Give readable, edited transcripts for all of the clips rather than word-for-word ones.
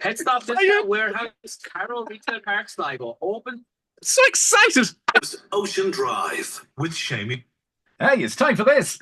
Pet Stop Discount Warehouse, Carroll Retail Park, Sligo. Open. So excited! Ocean Drive with Seamie. Hey, it's time for this.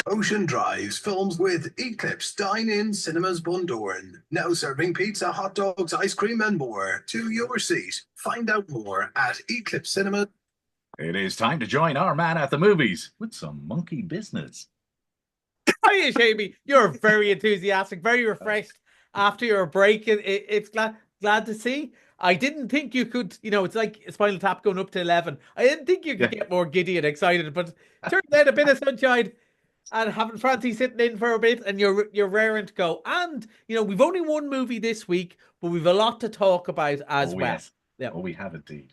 Ocean Drive's films with Eclipse Dine-In Cinemas Bundoran. Now serving pizza, hot dogs, ice cream and more to your seat. Find out more at Eclipse Cinema. It is time to join our man at the movies with some monkey business. Hiya, Seamie. You're very enthusiastic, very refreshed after your break. It's glad to see. I didn't think you could, it's like Spinal Tap going up to 11. I didn't think you could get more giddy and excited, but turns out a bit of sunshine and having Francie sitting in for a bit, and you're raring to go. And we've only one movie this week, but we've a lot to talk about as well. Yes. Yeah. Oh, we have indeed.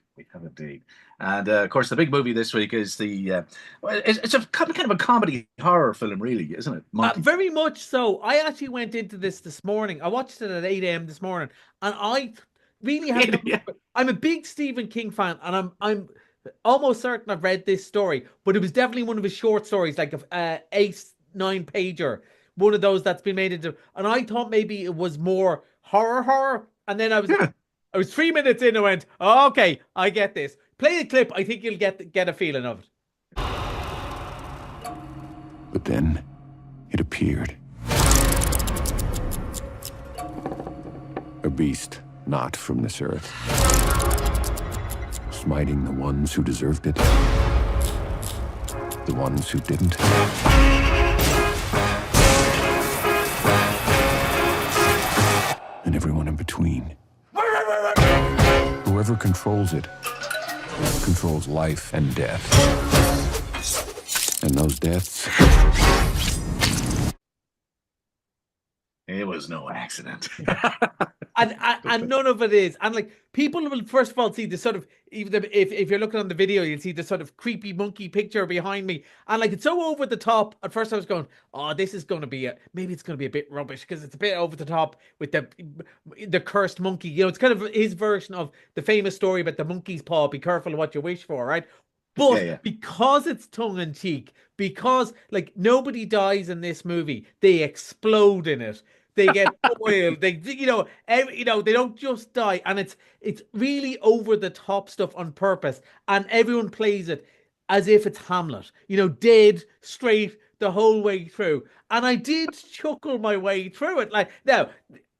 And of course, the big movie this week is it's a kind of a comedy horror film, really, isn't it? Very much so. I actually went into this morning. I watched it at 8 a.m. this morning, and I really had. I'm a big Stephen King fan, and I'm almost certain I've read this story, but it was definitely one of his short stories, like a 8-9 pager, one of those that's been made into. And I thought maybe it was more horror, and then I was 3 minutes in and went, oh, okay, I get this. Play the clip. I think you'll get a feeling of it. But then it appeared. A beast not from this earth, smiting the ones who deserved it, the ones who didn't. And everyone in between. Whoever controls it controls life and death. And those deaths... It was no accident. and none of it is. And like, people will first of all see the sort of, even if you're looking on the video, you'll see the sort of creepy monkey picture behind me. And like, it's so over the top. At first I was going, oh, this is going to be maybe it's going to be a bit rubbish because it's a bit over the top with the cursed monkey. It's kind of his version of the famous story about the monkey's paw. Be careful of what you wish for, right? But because it's tongue in cheek, because like nobody dies in this movie, they explode in it. They get boiled. They don't just die, and it's really over the top stuff on purpose, and everyone plays it as if it's Hamlet. Dead straight the whole way through, and I did chuckle my way through it. Like, now,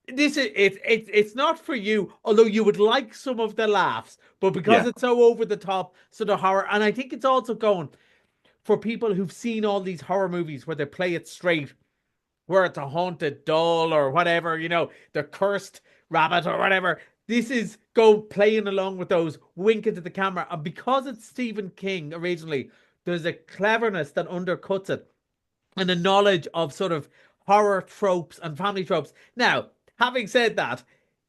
this is it's not for you, although you would like some of the laughs, but because it's so over the top, sort of horror, and I think it's also going for people who've seen all these horror movies where they play it straight, where it's a haunted doll or whatever, the cursed rabbit or whatever. This is playing along with those, winking to the camera. And because it's Stephen King originally, there's a cleverness that undercuts it and a knowledge of sort of horror tropes and family tropes. Now, having said that,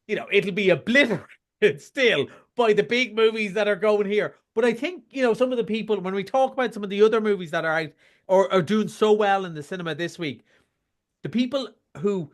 it'll be obliterated still by the big movies that are going here. But I think, some of the people, when we talk about some of the other movies that are out or are doing so well in the cinema this week, the people who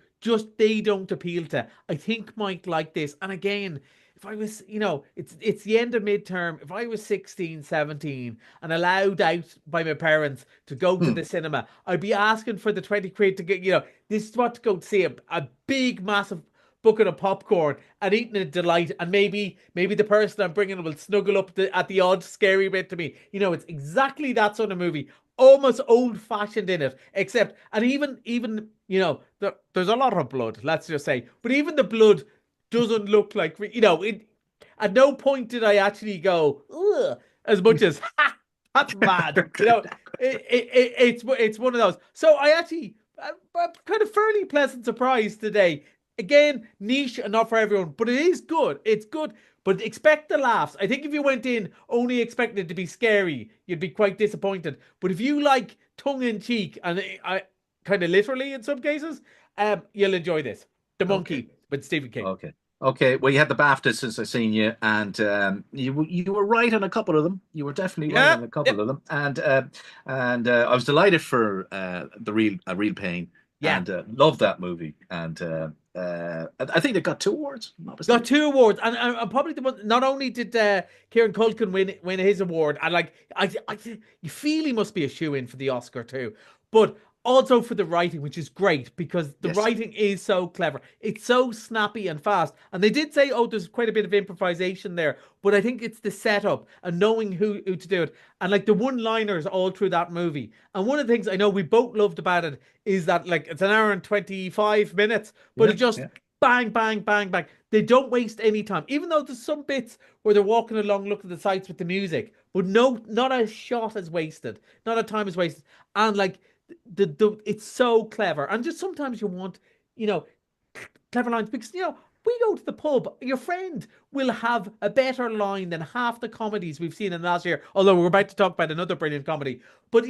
they don't appeal to, I think might like this. And again, if I was, it's the end of midterm. If I was 16, 17 and allowed out by my parents to go to the cinema, I'd be asking for the 20 quid to get, this is what to go see a big, massive bucket of popcorn and eating a delight. And maybe the person I'm bringing will snuggle up at the odd scary bit to me. It's exactly that sort of movie. Almost old-fashioned in it, except, and even there's a lot of blood, let's just say, but even the blood doesn't look like, at no point did I actually go, ugh, as much as, ha, that's mad. It's one of those. So I actually, I'm kind of fairly pleasant surprise today. Again, niche and not for everyone, but it is good. It's good. But expect the laughs. I think if you went in only expecting it to be scary, you'd be quite disappointed. But if you like tongue-in-cheek, and I kind of literally in some cases, you'll enjoy this. The Monkey with Stephen King. Okay. Well, you had the BAFTA since I seen you, and you were right on a couple of them. You were definitely right on a couple of them, and I was delighted for A Real Pain. Yeah. And loved that movie. And I think they got 2 awards. Got 2 awards. And probably the one, not only did Kieran Culkin win his award, and like, you feel he must be a shoe-in for the Oscar too. But also for the writing, which is great because the Yes. writing is so clever. It's so snappy and fast. And they did say, oh, there's quite a bit of improvisation there, but I think it's the setup and knowing who to do it. And like the one-liners all through that movie. And one of the things I know we both loved about it is that like it's an hour and 25 minutes, but it just bang, bang, bang, bang. They don't waste any time, even though there's some bits where they're walking along, looking at the sights with the music, but no, not a shot is wasted, not a time is wasted. And like, it's so clever, and just sometimes you want, clever lines because we go to the pub. Your friend will have a better line than half the comedies we've seen in the last year. Although we're about to talk about another brilliant comedy, but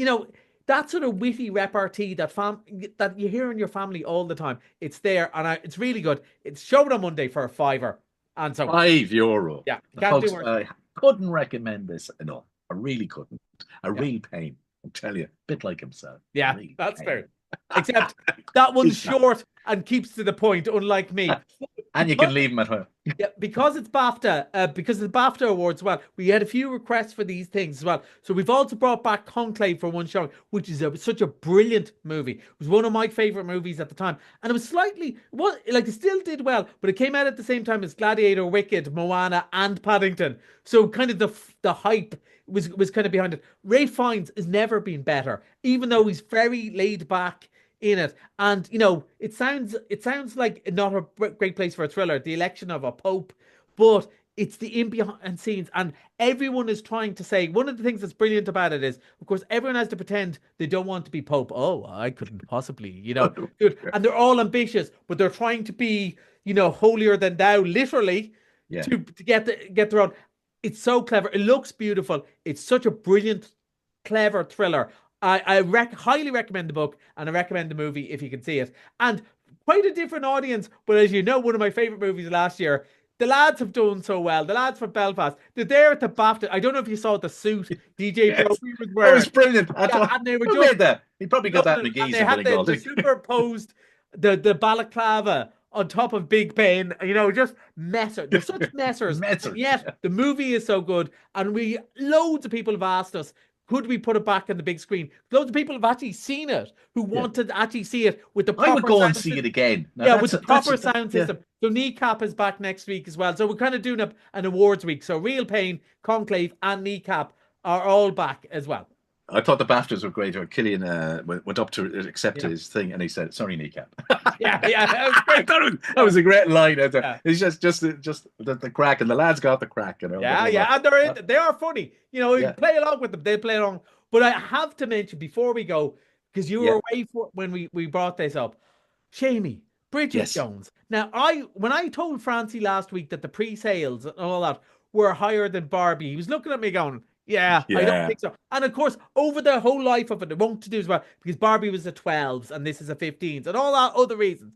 that sort of witty repartee that you hear in your family all the time. It's there, and it's really good. It's showed on Monday for a £5, and so €5. Yeah, Folks, I couldn't recommend this enough. I really couldn't. Real pain. I'll tell you, a bit like himself. Yeah, that's fair. Except that one's short and keeps to the point, unlike me. And you can leave them at home. Yeah, because it's BAFTA, because of the BAFTA awards as well, we had a few requests for these things as well. So we've also brought back Conclave for one showing, which is such a brilliant movie. It was one of my favorite movies at the time. And it was it still did well, but it came out at the same time as Gladiator, Wicked, Moana, and Paddington. So kind of the hype was kind of behind it. Ralph Fiennes has never been better, even though he's very laid back in it. And it sounds like not a great place for a thriller, the election of a pope, but it's the in behind scenes, and everyone is trying to say, one of the things that's brilliant about it is, of course, everyone has to pretend they don't want to be pope. Oh, I couldn't possibly, good. And they're all ambitious, but they're trying to be, holier than thou, literally, to get their own. It's so clever. It looks beautiful. It's such a brilliant, clever thriller. I highly recommend the book, and I recommend the movie if you can see it. And quite a different audience, but as you know, one of my favorite movies last year. The lads have done so well. The lads from Belfast, they're there at the BAFTA. I don't know if you saw the suit DJ Brophy was wearing. That was brilliant. And they were Who made that? He probably got that in McGee's. They had the superposed the balaclava on top of Big Ben, just messer. They're such messers. Messers. Yet the movie is so good, and loads of people have asked us, could we put it back on the big screen? Loads of people have actually seen it who want to actually see it with the proper I would go and see it again. Now, with the proper sound system. So Kneecap is back next week as well. So we're kind of doing an awards week. So Real Pain, Conclave, and Kneecap are all back as well. I thought the BAFTAs were great. Killian went up to accept his thing, and he said, "Sorry, Kneecap." yeah, that was great. That was a great line. It's just the crack, and the lads got the crack. Yeah, and they are funny. You play along with them. They play along. But I have to mention before we go, because you were away when we brought this up, Seamie, Bridget Jones. Now, when I told Francie last week that the pre-sales and all that were higher than Barbie, he was looking at me going, Yeah, I don't think so. And of course, over the whole life of it won't to do as well, because Barbie was a 12s and this is a 15s and all that other reasons.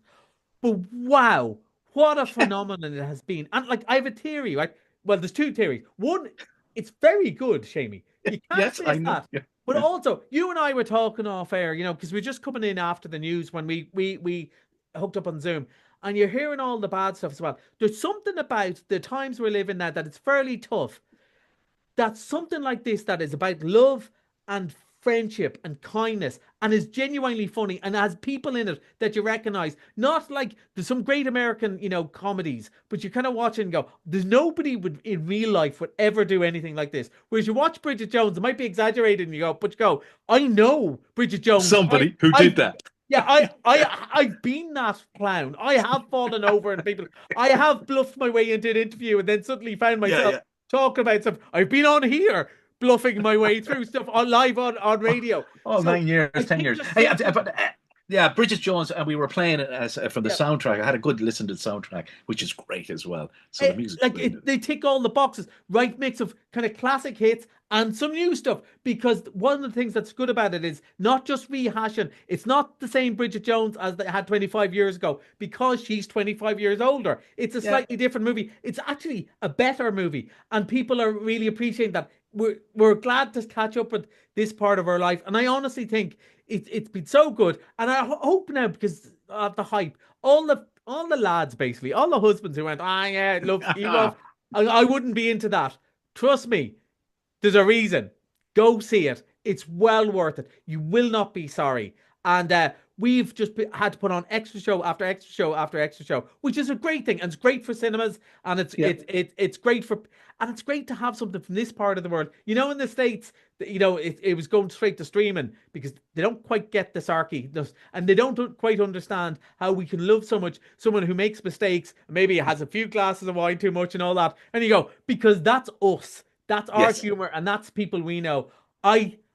But wow, what a phenomenon it has been. And like, I have a theory, right? Well, there's two theories. One, it's very good, Seamie. You can't say that. Yeah. But also, you and I were talking off air, because we're just coming in after the news when we hooked up on Zoom. And you're hearing all the bad stuff as well. There's something about the times we're living now that it's fairly tough. That's something like this that is about love and friendship and kindness and is genuinely funny and has people in it that you recognize. Not like there's some great American, comedies, but you kind of watch it and go, there's nobody in real life would ever do anything like this. Whereas you watch Bridget Jones, it might be exaggerated and you go, I know Bridget Jones. Somebody who did that. Yeah, I've been that clown. I have fallen over and people. I have bluffed my way into an interview and then suddenly found myself talking about stuff. I've been on here bluffing my way through stuff on live on radio. Oh, so 9 years, 10 years. Hey, but Bridget Jones, and we were playing it from the soundtrack. I had a good listen to the soundtrack, which is great as well. So the music, they tick all the boxes. Right mix of kind of classic hits and some new stuff. Because one of the things that's good about it is not just rehashing. It's not the same Bridget Jones as they had 25 years ago because she's 25 years older. It's a slightly different movie. It's actually a better movie, and people are really appreciating that. We're glad to catch up with this part of our life, and I honestly think it's been so good. And I hope now, because of the hype, all the lads, basically all the husbands who went, love, I wouldn't be into that. Trust me, there's a reason. Go see it. It's well worth it. You will not be sorry. and we've just had to put on extra show after extra show after extra show, which is a great thing, and it's great for cinemas, and it's great for, and it's great to have something from this part of the world. You know, in the States, it was going straight to streaming because they don't quite get the sarky, and they don't quite understand how we can love so much someone who makes mistakes, maybe has a few glasses of wine too much and all that, and you go, because that's us, that's our humor, and that's people we know.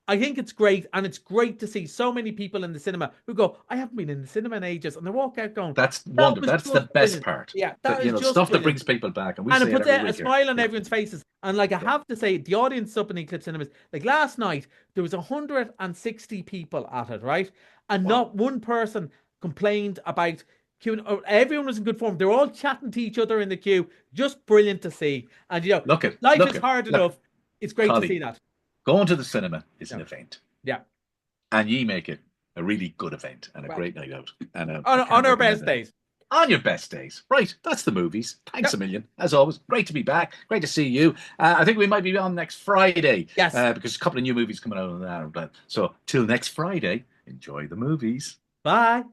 I think it's great, and it's great to see so many people in the cinema who go, I haven't been in the cinema in ages, and they walk out going, that's wonderful. That's the best part. Yeah, that is just stuff brilliant. That brings people back, and it puts a smile on everyone's faces. And like I have to say, the audience up in Eclipse Cinemas, like last night, there was 160 people at it, right? And not one person complained about queuing. Everyone was in good form. They were all chatting to each other in the queue. Just brilliant to see. And life is hard enough. It's great to see that. Going to the cinema is an event. Yeah. And ye make it a really good event and a great night out. And on our best days. On your best days. Right. That's the movies. Thanks a million. As always, great to be back. Great to see you. I think we might be on next Friday. Yes. Because a couple of new movies coming out on that. So till next Friday, enjoy the movies. Bye.